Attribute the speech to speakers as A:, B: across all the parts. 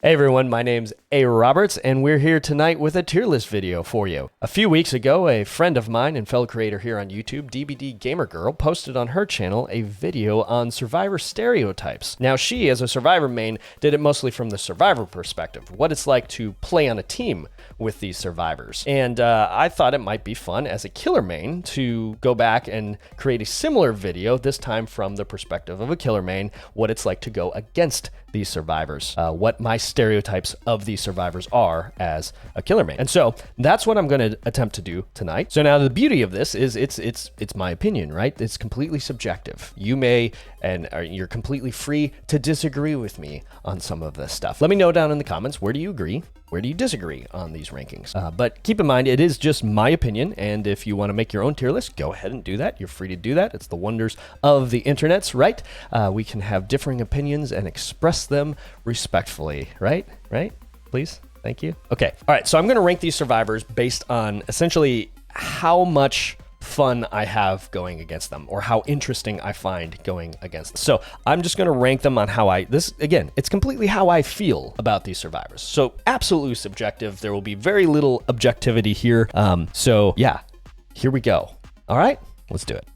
A: Hey everyone, my name's A. Roberts, and we're here tonight with a tier list video for you. A few weeks ago, a friend of mine and fellow creator here on YouTube, DBDGamerGirl, posted on her channel a video on Survivor Stereotypes. Now she, as a Survivor main, did it mostly from the Survivor perspective, what it's like to play on a team with these survivors. And I thought it might be fun as a killer main to go back and create a similar video, this time from the perspective of a killer main, what it's like to go against these survivors, what my stereotypes of these survivors are as a killer main. And so that's what I'm going to attempt to do tonight. So now the beauty of this is it's my opinion, right? It's completely subjective. You may, and you're completely free to disagree with me on some of this stuff. Let me know down in the comments, where do you agree? Where do you disagree on these rankings? But keep in mind, it is just my opinion, and if you want to make your own tier list, go ahead and do that. You're free to do that. It's the wonders of the internets, right? We can have differing opinions and express them respectfully, right? Right? Please? Thank you. Okay. All right, so I'm going to rank these survivors based on essentially how much fun I have going against them, or how interesting I find going against them. So I'm just going to rank them on how it's completely how I feel about these survivors. So absolutely subjective. There will be very little objectivity here. So yeah, here we go. All right, let's do it.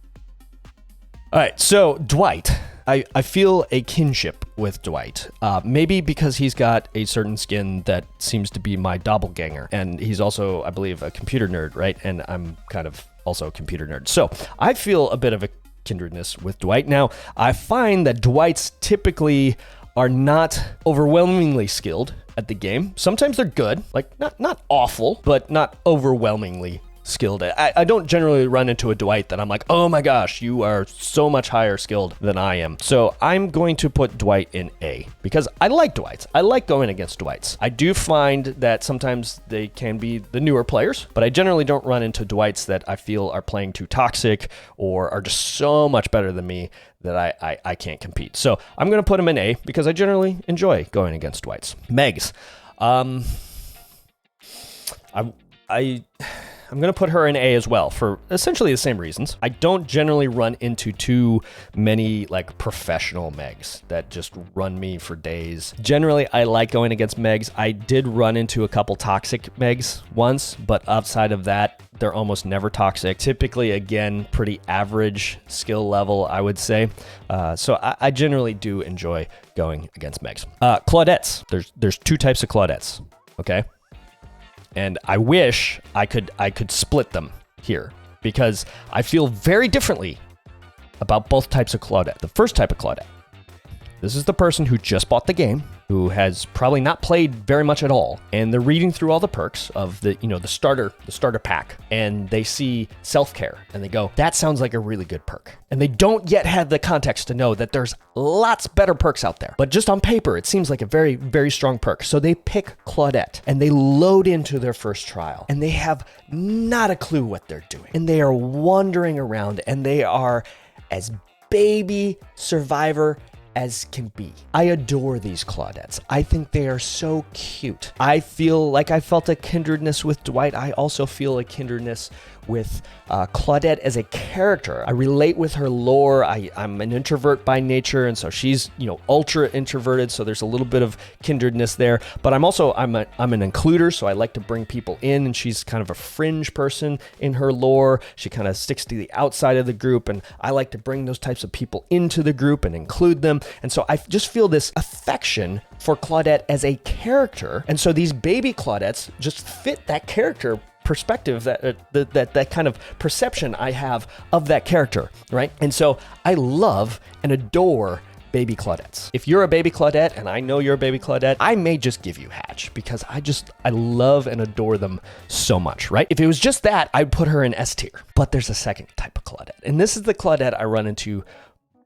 A: All right, so Dwight. I feel a kinship with Dwight, maybe because he's got a certain skin that seems to be my doppelganger, and he's also, I believe, a computer nerd, right? And I'm kind of also a computer nerd. So I feel a bit of a kindredness with Dwight. Now, I find that Dwights typically are not overwhelmingly skilled at the game. Sometimes they're good, like not awful, but not overwhelmingly skilled. I don't generally run into a Dwight that I'm like, oh my gosh, you are so much higher skilled than I am. So I'm going to put Dwight in A, because I like Dwights. I like going against Dwights. I do find that sometimes they can be the newer players, but I generally don't run into Dwights that I feel are playing too toxic or are just so much better than me that I can't compete. So I'm going to put him in A because I generally enjoy going against Dwights. Megs. I'm going to put her in A as well for essentially the same reasons. I don't generally run into too many like professional Megs that just run me for days. Generally, I like going against Megs. I did run into a couple toxic Megs once, but outside of that, they're almost never toxic. Typically, again, pretty average skill level, I would say. So I generally do enjoy going against Megs. Claudettes. There's two types of Claudettes, okay? And I wish I could split them here, because I feel very differently about both types of Claudette. The first type of Claudette, this is the person who just bought the game, who has probably not played very much at all, and they're reading through all the perks of the starter pack, and they see self-care, and they go, that sounds like a really good perk. And they don't yet have the context to know that there's lots better perks out there. But just on paper, it seems like a very, very strong perk. So they pick Claudette, and they load into their first trial, and they have not a clue what they're doing. And they are wandering around, and they are as baby Survivor as can be. I adore these Claudettes. I think they are so cute. I feel like I felt a kindredness with Dwight. I also feel a kindredness with Claudette as a character. I relate with her lore. I'm an introvert by nature, and so she's ultra introverted, so there's a little bit of kindredness there. But I'm an includer, so I like to bring people in, and she's kind of a fringe person in her lore. She kind of sticks to the outside of the group, and I like to bring those types of people into the group and include them. And so I just feel this affection for Claudette as a character, and so these baby Claudettes just fit that character perspective, that kind of perception I have of that character, right? And so I love and adore baby Claudettes. If you're a baby Claudette, and I know you're a baby Claudette, I may just give you Hatch, because I love and adore them so much, right? If it was just that, I'd put her in S tier. But there's a second type of Claudette, and this is the Claudette I run into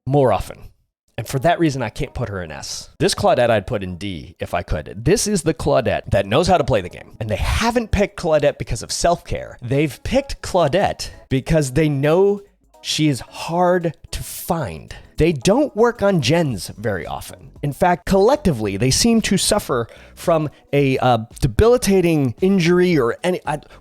A: more often. And for that reason, I can't put her in S. This Claudette I'd put in D if I could. This is the Claudette that knows how to play the game. And they haven't picked Claudette because of self-care. They've picked Claudette because they know she is hard to find. They don't work on gens very often. In fact, collectively, they seem to suffer from a debilitating injury or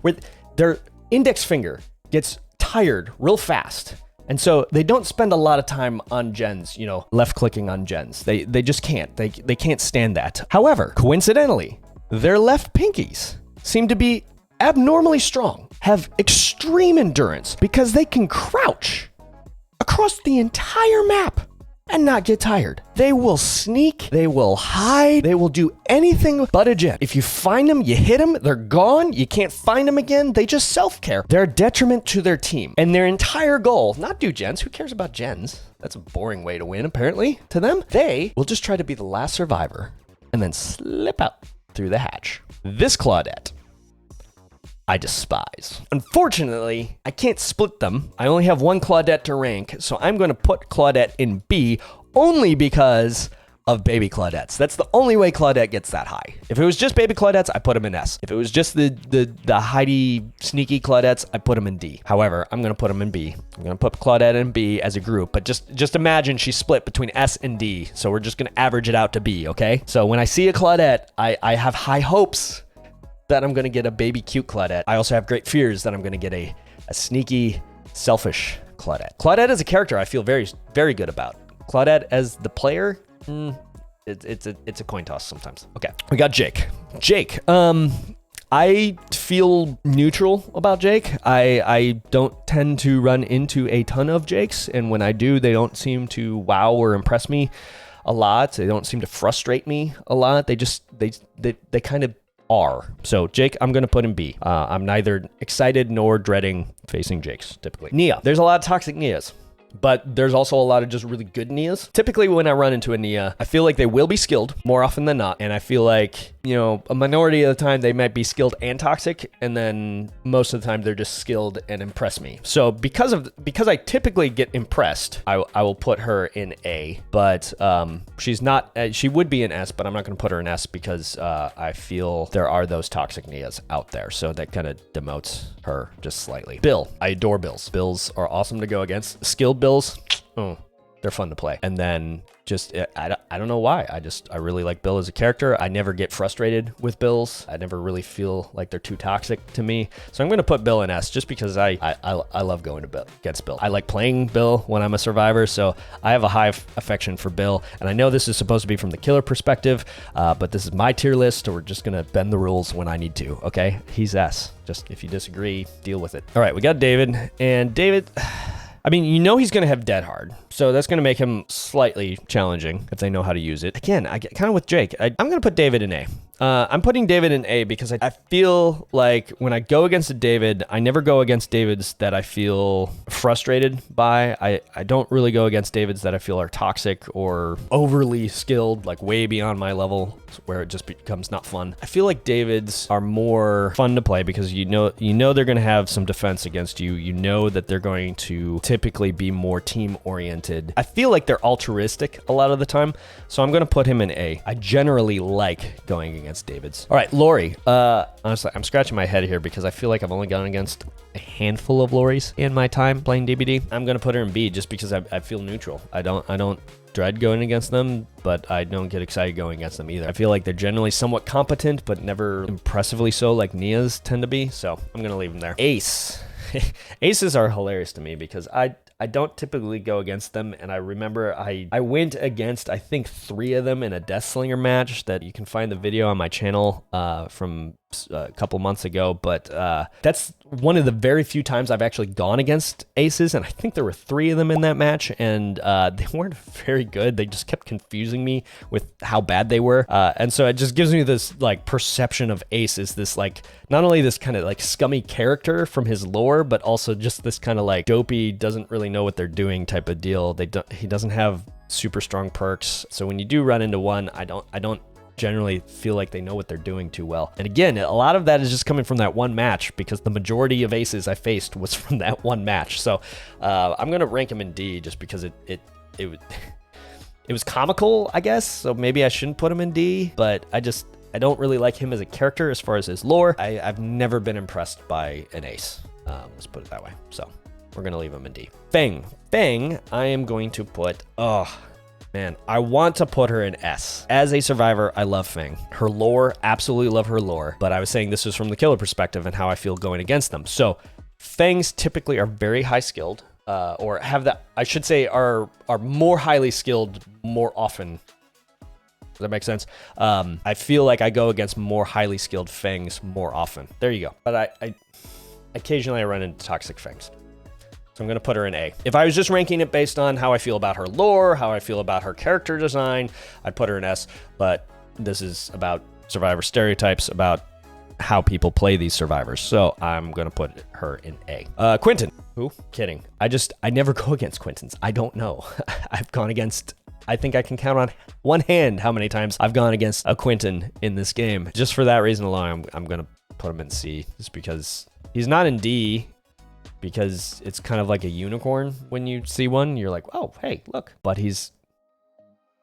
A: where their index finger gets tired real fast. And so they don't spend a lot of time on gens, you know, left clicking on gens. They just can't. They can't stand that. However, coincidentally, their left pinkies seem to be abnormally strong, have extreme endurance because they can crouch across the entire map and not get tired. They will sneak, they will hide, they will do anything but a gen. If you find them, you hit them, they're gone, you can't find them again, they just self-care. They're a detriment to their team. And their entire goal, not do gens, who cares about gens? That's a boring way to win, apparently, to them. They will just try to be the last survivor and then slip out through the hatch. This Claudette, I despise. Unfortunately, I can't split them. I only have one Claudette to rank, so I'm going to put Claudette in B only because of baby Claudettes. That's the only way Claudette gets that high. If it was just baby Claudettes, I put them in S. If it was just the Heidi sneaky Claudettes, I put them in D. However, I'm going to put them in B. I'm going to put Claudette in B as a group, but just imagine she's split between S and D, so we're just going to average it out to B, okay? So when I see a Claudette, I have high hopes that I'm going to get a baby cute Claudette. I also have great fears that I'm going to get a sneaky, selfish Claudette. Claudette as a character, I feel very, very good about. Claudette as the player, it's a coin toss sometimes. Okay, we got Jake. Jake, I feel neutral about Jake. I don't tend to run into a ton of Jakes, and when I do, they don't seem to wow or impress me a lot. They don't seem to frustrate me a lot. They kind of are. So Jake, I'm going to put in B. I'm neither excited nor dreading facing Jakes, typically. Nia. There's a lot of toxic Nias, but there's also a lot of just really good Nias. Typically when I run into a Nia, I feel like they will be skilled more often than not. And I feel like, you know, a minority of the time they might be skilled and toxic. And then most of the time they're just skilled and impress me. So because I typically get impressed, I will put her in A, but she's not, she would be in S, but I'm not going to put her in S because I feel there are those toxic Nias out there. So that kind of demotes her just slightly. Bill. I adore Bills. Bills are awesome to go against. Skilled Bills, they're fun to play. And then just, I don't know why. I really like Bill as a character. I never get frustrated with Bills. I never really feel like they're too toxic to me. So I'm going to put Bill in S just because I love going to Bill, against Bill. I like playing Bill when I'm a survivor. So I have a high affection for Bill. And I know this is supposed to be from the killer perspective, but this is my tier list. So we're just going to bend the rules when I need to. Okay. He's S. Just if you disagree, deal with it. All right. We got David, and David, I mean, you know he's going to have Dead Hard, so that's going to make him slightly challenging if they know how to use it. Again, I get kind of with Jake. I'm going to put David in A. I'm putting David in A because I feel like when I go against a David, I never go against Davids that I feel frustrated by. I don't really go against Davids that I feel are toxic or overly skilled, like way beyond my level, where it just becomes not fun. I feel like Davids are more fun to play because you know they're going to have some defense against you. You know that they're going to typically be more team oriented. I feel like they're altruistic a lot of the time, so I'm going to put him in A. I generally like going against Davids. All right, Laurie. Honestly, I'm scratching my head here because I feel like I've only gone against a handful of Lauries in my time playing DBD. I'm going to put her in B just because I feel neutral. I don't dread going against them, but I don't get excited going against them either. I feel like they're generally somewhat competent, but never impressively so like Nias tend to be, so I'm going to leave them there. Ace. Aces are hilarious to me because I don't typically go against them, and I remember I went against, I think, 3 of them in a Death Slinger match that you can find the video on my channel from a couple months ago, but that's one of the very few times I've actually gone against aces, and I think there were 3 of them in that match, and they weren't very good. They just kept confusing me with how bad they were, and so it just gives me this like perception of Ace as this like not only this kind of like scummy character from his lore, but also just this kind of like dopey, doesn't really know what they're doing type of deal. He doesn't have super strong perks, so when you do run into one, I don't generally feel like they know what they're doing too well. And again, a lot of that is just coming from that one match because the majority of aces I faced was from that one match. So I'm gonna rank him in D just because it was comical, I guess. So maybe I shouldn't put him in D, but I don't really like him as a character as far as his lore. I've never been impressed by an ace. Let's put it that way. So we're gonna leave him in D. Feng, I am going to put, man, I want to put her in S. As a survivor, I love Feng. Her lore, absolutely love her lore. But I was saying this is from the killer perspective and how I feel going against them. So Fangs typically are very high skilled. or have that, I should say, are more highly skilled more often. Does that make sense? I feel like I go against more highly skilled Fangs more often. There you go. But I occasionally I run into toxic Fangs. So I'm going to put her in A. If I was just ranking it based on how I feel about her lore, how I feel about her character design, I'd put her in S. But this is about Survivor stereotypes, about how people play these survivors. So I'm going to put her in A. Quentin. Who? Kidding. I never go against Quentins. I don't know. I've gone against, I think I can count on one hand how many times I've gone against a Quentin in this game. Just for that reason alone, I'm going to put him in C, just because he's not in D, because it's kind of like a unicorn. When you see one, you're like, oh, hey, look. But he's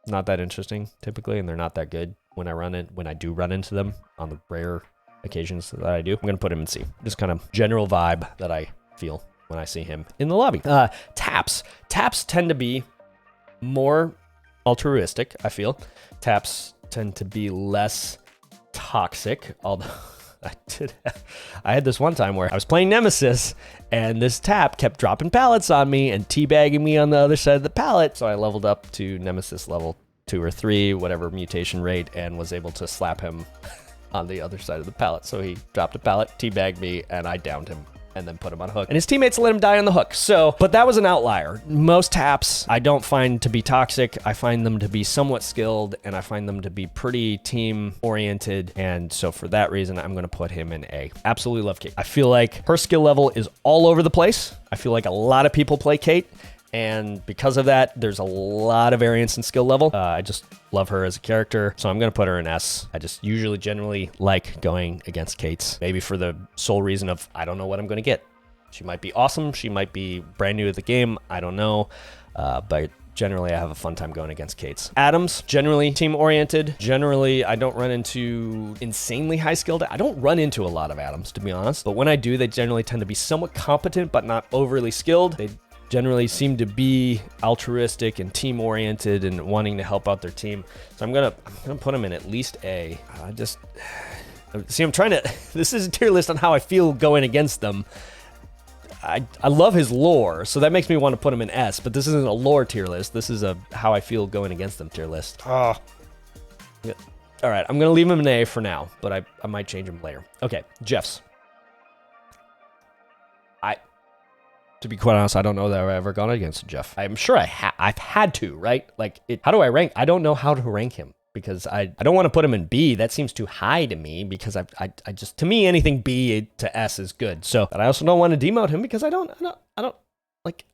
A: not that interesting typically, and they're not that good when I do run into them on the rare occasions that I do. I'm going to put him in C. Just kind of general vibe that I feel when I see him in the lobby. Taps. Taps tend to be more altruistic, I feel. Taps tend to be less toxic, although I had this one time where I was playing Nemesis and this Tapp kept dropping pallets on me and teabagging me on the other side of the pallet. So I leveled up to Nemesis level 2 or 3, whatever mutation rate, and was able to slap him on the other side of the pallet. So he dropped a pallet, teabagged me, and I downed him and then put him on a hook. And his teammates let him die on the hook. So, but that was an outlier. Most Tapps I don't find to be toxic. I find them to be somewhat skilled, and I find them to be pretty team oriented. And so for that reason, I'm going to put him in A. Absolutely love Kate. I feel like her skill level is all over the place. I feel like a lot of people play Kate, and because of that, there's a lot of variance in skill level. I just love her as a character, so I'm going to put her in S. I just usually generally like going against Kate's, maybe for the sole reason of I don't know what I'm going to get. She might be awesome. She might be brand new to the game. I don't know, but generally I have a fun time going against Kate's. Adams, generally team-oriented. Generally, I don't run into insanely high-skilled. I don't run into a lot of Adams, to be honest, but when I do, they generally tend to be somewhat competent, but not overly skilled. They generally seem to be altruistic and team-oriented and wanting to help out their team. So I'm gonna put them in at least A. I'm trying to, this is a tier list on how I feel going against them. I love his lore, so that makes me want to put him in S, but this isn't a lore tier list. This is a how I feel going against them tier list. Oh. Yeah. All right, I'm gonna leave him in A for now, but I might change him later. Okay, Jeff's. To be quite honest, I don't know that I've ever gone against Jeff. I'm sure I've had to, right? Like, how do I rank? I don't know how to rank him because I don't want to put him in B. That seems too high to me because I just, to me, anything B to S is good. So, but I also don't want to demote him because I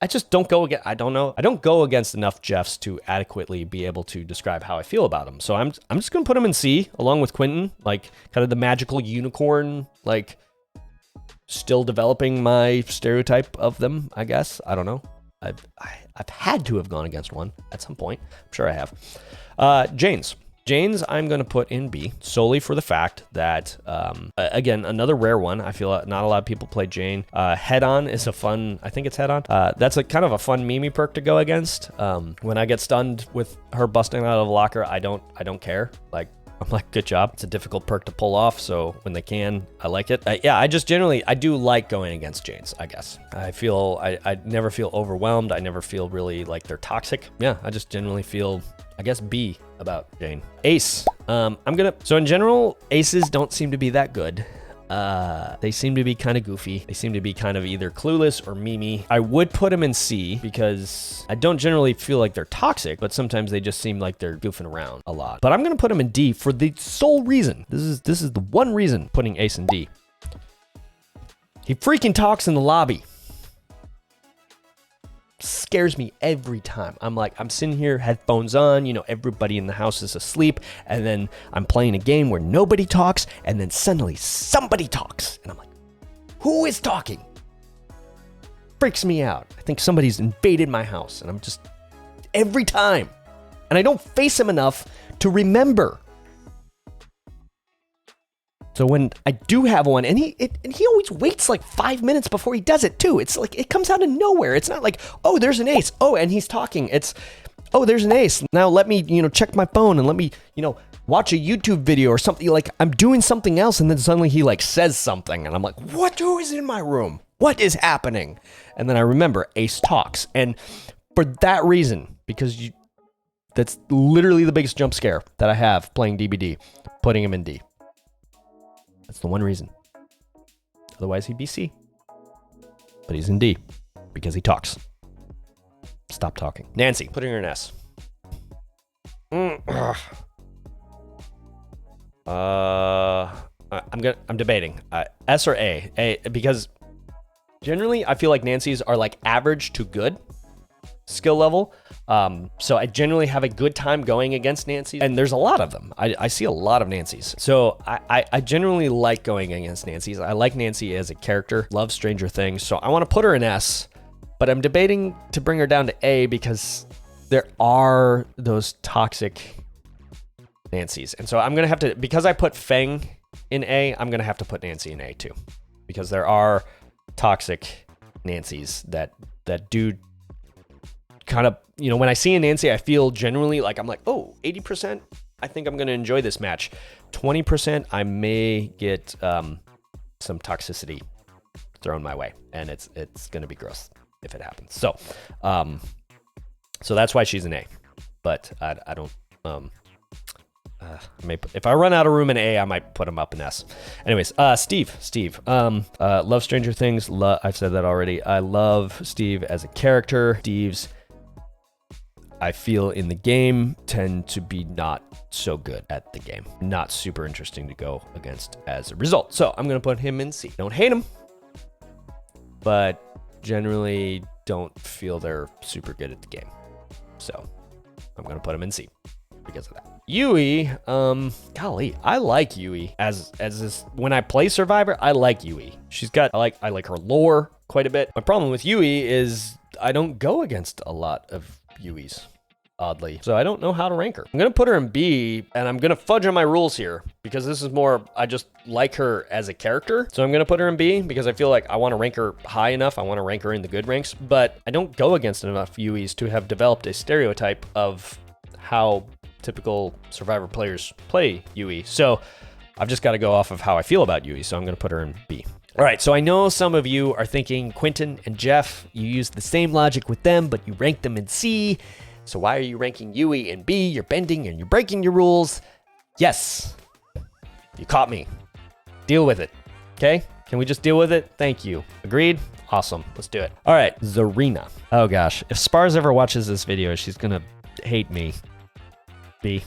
A: just don't go against, I don't go against enough Jeffs to adequately be able to describe how I feel about him. So I'm just going to put him in C along with Quentin, like kind of the magical unicorn, like, still developing my stereotype of them, I guess. I don't know. I've had to have gone against one at some point. I'm sure I have. Jane's I'm going to put in B solely for the fact that, again, another rare one. I feel not a lot of people play Jane. Head On is a fun, I think it's Head On. That's a kind of a fun Mimi perk to go against. When I get stunned with her busting out of a locker, I don't care. Like, I'm like, good job. It's a difficult perk to pull off, so when they can, I like it. Yeah, I just generally, I do like going against Janes, I guess. I never feel overwhelmed. I never feel really like they're toxic. Yeah, I just generally feel, I guess, B about Jane. Ace. So in general, aces don't seem to be that good. They seem to be kind of goofy. They seem to be kind of either clueless or memey. I would put them in C because I don't generally feel like they're toxic, but sometimes they just seem like they're goofing around a lot. But I'm going to put them in D for the sole reason. This is the one reason putting Ace in D. He freaking talks in the lobby. Scares me every time. I'm sitting here, headphones on, everybody in the house is asleep, and then I'm playing a game where nobody talks, and then suddenly somebody talks, and I'm like, who is talking? Freaks me out. I think somebody's invaded my house, and I'm just, every time. And I don't face him enough to remember. So when I do have one, and he always waits like 5 minutes before he does it too. It's like, it comes out of nowhere. It's not like, oh, there's an ace. Oh, and he's talking. It's, oh, there's an ace. Now let me, check my phone and let me, watch a YouTube video or something. Like, I'm doing something else, and then suddenly he like says something, and I'm like, what? Who is in my room? what is happening? And then I remember Ace talks. And for that reason, because that's literally the biggest jump scare that I have playing DBD, putting him in D. That's the one reason. Otherwise, he'd be C. But he's in D because he talks. Stop talking. Nancy, putting her in S. I'm debating S or A. A, because generally I feel like Nancy's are like average to good skill level. So I generally have a good time going against Nancy's, and there's a lot of them. I see a lot of Nancy's. So I generally like going against Nancy's. I like Nancy as a character, love Stranger Things. So I want to put her in S, but I'm debating to bring her down to A because there are those toxic Nancy's. And so I'm going to have to, because I put Feng in A, I'm going to have to put Nancy in A too, because there are toxic Nancy's that do kind of, you know, when I see a Nancy, I feel generally like I'm like, oh, 80%, I think I'm going to enjoy this match. 20%, I may get some toxicity thrown my way, and it's going to be gross if it happens. So, so that's why she's an A, but I don't, if I run out of room in A, I might put him up in S. Anyways, Steve, love Stranger Things. I've said that already. I love Steve as a character. Steve's, I feel in the game, tend to be not so good at the game. Not super interesting to go against as a result. So I'm going to put him in C. Don't hate him, but generally don't feel they're super good at the game. So I'm going to put him in C because of that. Yui, golly, I like Yui as this. When I play Survivor, I like Yui. I like her lore quite a bit. My problem with Yui is I don't go against a lot of Yuis, oddly. So I don't know how to rank her. I'm gonna put her in B, and I'm gonna fudge on my rules here because this is more, I just like her as a character. So I'm gonna put her in B because I feel like I want to rank her high enough. I want to rank her in the good ranks, but I don't go against enough Yuis to have developed a stereotype of how typical Survivor players play Yui. So I've just got to go off of how I feel about Yui. So I'm going to put her in B. All right. So I know some of you are thinking Quentin and Jeff, you use the same logic with them, but you rank them in C. So why are you ranking Yui in B? You're bending and you're breaking your rules. Yes. You caught me. Deal with it. Okay. Can we just deal with it? Thank you. Agreed? Awesome. Let's do it. All right. Zarina. Oh gosh. If Spars ever watches this video, she's going to hate me. B.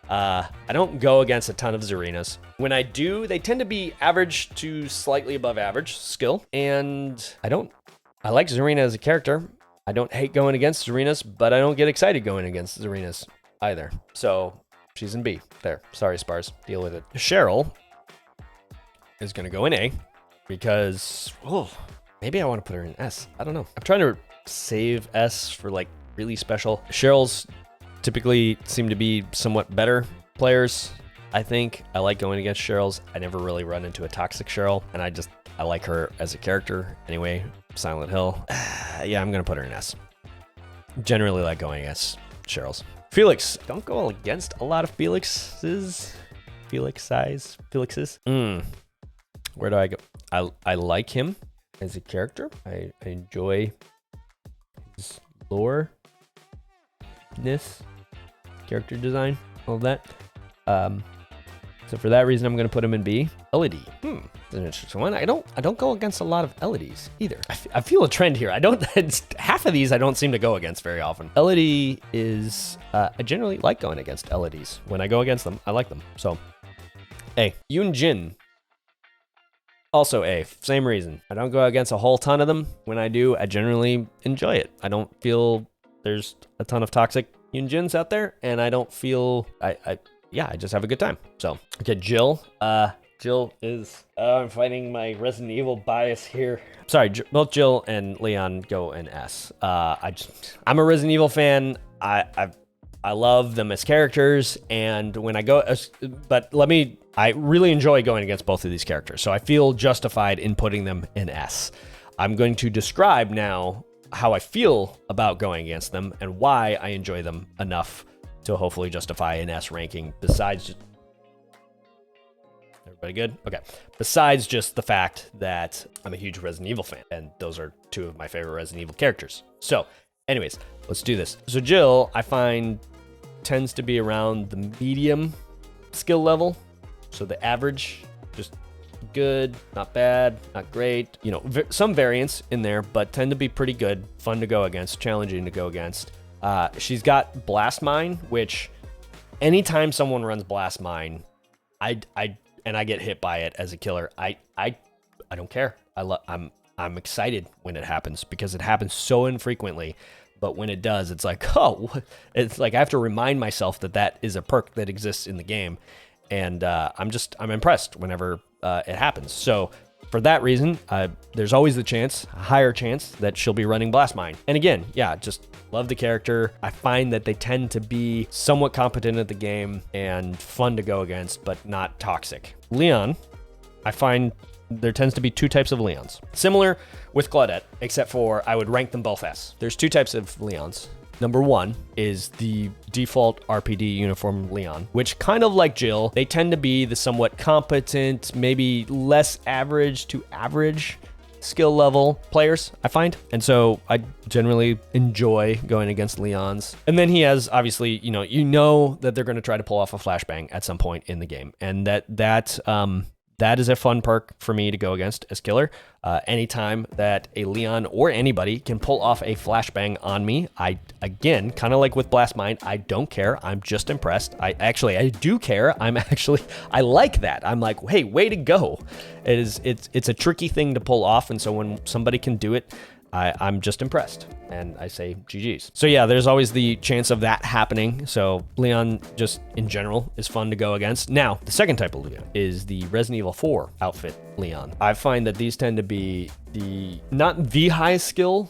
A: I don't go against a ton of Zarinas. When I do, they tend to be average to slightly above average skill. And I like Zarina as a character. I don't hate going against Zarinas, but I don't get excited going against Zarinas either. So she's in B. There. Sorry, Spars. Deal with it. Cheryl is going to go in A because, maybe I want to put her in S. I don't know. I'm trying to save S for like really special. Cheryl's typically seem to be somewhat better players. I think I like going against Cheryl's. I never really run into a toxic Cheryl, and I like her as a character anyway. Silent Hill. Yeah, I'm gonna put her in S. Generally like going against Cheryl's. Felix. Don't go against a lot of Felix's. Felix's. Where do I go? I like him as a character. I enjoy his lore. Character design, all of that. So for that reason, I'm going to put him in B. Elodie, that's an interesting one. I don't go against a lot of Elodies either. I feel a trend here. Half of these I don't seem to go against very often. Elodie is, I generally like going against Elodies. When I go against them, I like them. So, A. Yun-Jin, also A. Same reason. I don't go against a whole ton of them. When I do, I generally enjoy it. I don't feel there's a ton of toxic Yun-Jins out there, and I don't feel, I just have a good time. So, okay, Jill. Jill is, I'm fighting my Resident Evil bias here. Sorry, both Jill and Leon go in S. I'm a Resident Evil fan. I love them as characters, and when I go, I really enjoy going against both of these characters, so I feel justified in putting them in S. I'm going to describe now how I feel about going against them and why I enjoy them enough to hopefully justify an S ranking besides just... There we Pretty good? Okay. Besides just the fact that I'm a huge Resident Evil fan, and those are two of my favorite Resident Evil characters. So, anyways, let's do this. So Jill, I find, tends to be around the medium skill level. So the average, just good, not bad, not great. You know, some variance in there, but tend to be pretty good, fun to go against, challenging to go against. She's got Blast Mine, which anytime someone runs Blast Mine, I get hit by it as a killer, I don't care. I'm excited when it happens because it happens so infrequently. But when it does, it's like, oh, it's like I have to remind myself that is a perk that exists in the game, and I'm impressed whenever it happens. So for that reason, there's always a higher chance that she'll be running Blast Mine. And again, yeah, just love the character. I find that they tend to be somewhat competent at the game and fun to go against, but not toxic. Leon, I find there tends to be two types of Leons. Similar with Claudette, except for I would rank them both S. There's two types of Leons. Number one is the default RPD uniform Leon, which kind of like Jill, they tend to be the somewhat competent, maybe less average to average skill level players, I find. And so I generally enjoy going against Leons. And then he has, obviously, you know that they're going to try to pull off a flashbang at some point in the game. And that is a fun perk for me to go against as killer. Anytime that a Leon or anybody can pull off a flashbang on me, again, kind of like with Blast Mine, I don't care. I'm just impressed. I do care. I like that. I'm like, hey, way to go. It's a tricky thing to pull off. And so when somebody can do it, I'm just impressed, and I say GG's. So yeah, there's always the chance of that happening. So Leon, just in general, is fun to go against. Now, the second type of Leon is the Resident Evil 4 outfit Leon. I find that these tend to be not the high skill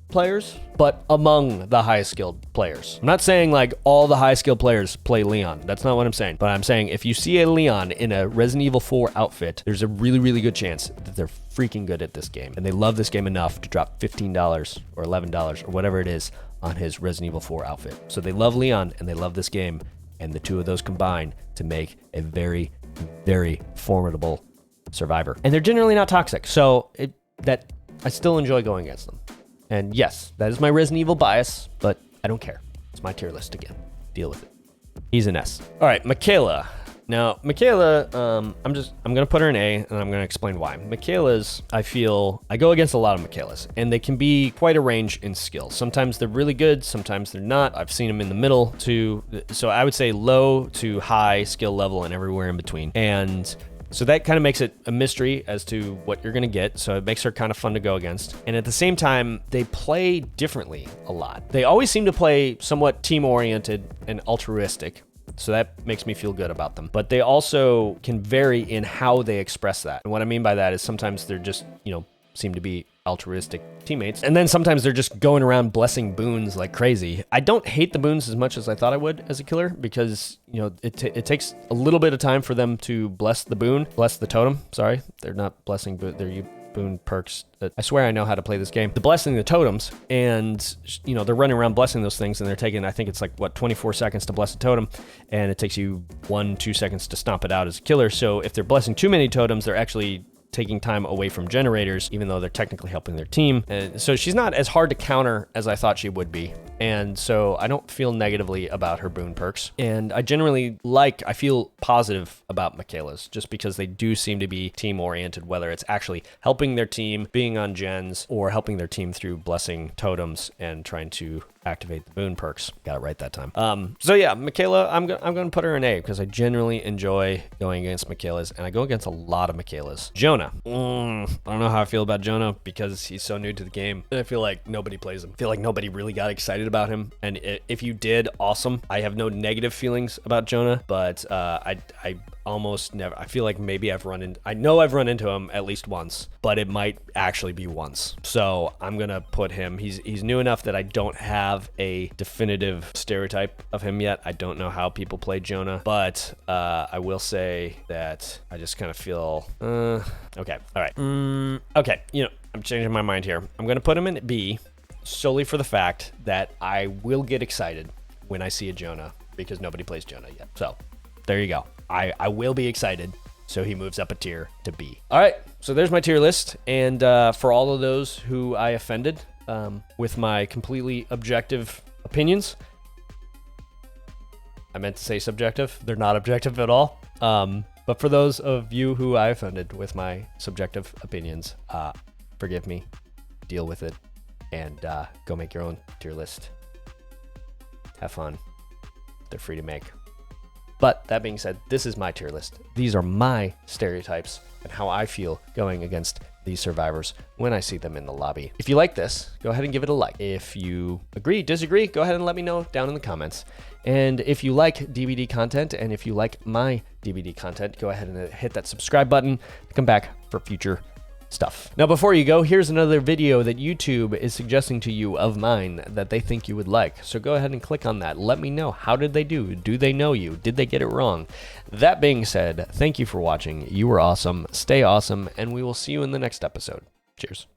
A: players, but among the high skilled players. I'm not saying like all the high skilled players play Leon. That's not what I'm saying. But I'm saying if you see a Leon in a Resident Evil 4 outfit, there's a really, really good chance that they're freaking good at this game. And they love this game enough to drop $15 or $11 or whatever it is on his Resident Evil 4 outfit. So they love Leon and they love this game. And the two of those combine to make a very, very formidable survivor. And they're generally not toxic. So I still enjoy going against them. And yes, that is my Resident Evil bias, but I don't care. It's my tier list again. Deal with it. He's an S. All right, Mikaela. Now, Mikaela, I'm going to put her in A, and I'm going to explain why. Mikaela's, I go against a lot of Mikaelas, and they can be quite a range in skill. Sometimes they're really good, sometimes they're not. I've seen them in the middle too. So I would say low to high skill level and everywhere in between. And so that kind of makes it a mystery as to what you're going to get. So it makes her kind of fun to go against. And at the same time, they play differently a lot. They always seem to play somewhat team-oriented and altruistic. So that makes me feel good about them. But they also can vary in how they express that. And what I mean by that is sometimes they're just, seem to be altruistic teammates. And then sometimes they're just going around blessing boons like crazy. I don't hate the boons as much as I thought I would as a killer because, it takes a little bit of time for them to bless the totem. Sorry, they're not blessing, but they're boon perks. I swear I know how to play this game. The blessing the totems, and they're running around blessing those things, and they're taking, I think it's like 24 seconds to bless a totem, and it takes you 1-2 seconds to stomp it out as a killer. So if they're blessing too many totems, they're actually taking time away from generators, even though they're technically helping their team. So she's not as hard to counter as I thought she would be. And so I don't feel negatively about her boon perks. And I generally I feel positive about Mikaela's just because they do seem to be team oriented, whether it's actually helping their team, being on gens, or helping their team through blessing totems and trying to activate the boon perks. Got it right that time. So yeah, Mikaela, I'm going to put her in A because I generally enjoy going against Mikaela's, and I go against a lot of Mikaela's. Jonah. I don't know how I feel about Jonah because he's so new to the game. And I feel like nobody plays him. I feel like nobody really got excited about him. And if you did, awesome. I have no negative feelings about Jonah, but I almost never. I feel like maybe I've run into him at least once, but it might actually be once. So I'm gonna put him. He's new enough that I don't have a definitive stereotype of him yet. I don't know how people play Jonah, but I will say that I just kind of feel okay. All right. Okay. I'm changing my mind here. I'm gonna put him in B solely for the fact that I will get excited when I see a Jonah because nobody plays Jonah yet. So there you go. I will be excited So he moves up a tier to B. All right, so there's my tier list. And for all of those who I offended with my completely objective opinions, I meant to say subjective. They're not objective at all. But for those of you who I offended with my subjective opinions, forgive me, deal with it, and go make your own tier list. Have fun. They're free to make. But that being said, this is my tier list. These are my stereotypes and how I feel going against these survivors when I see them in the lobby. If you like this, go ahead and give it a like. If you agree, disagree, go ahead and let me know down in the comments. And if you like DBD content and if you like my DBD content, go ahead and hit that subscribe button to come back for future stuff. Now, before you go, here's another video that YouTube is suggesting to you of mine that they think you would like. So go ahead and click on that. Let me know, how did they do? Do they know you? Did they get it wrong? That being said, thank you for watching. You were awesome. Stay awesome, and we will see you in the next episode. Cheers.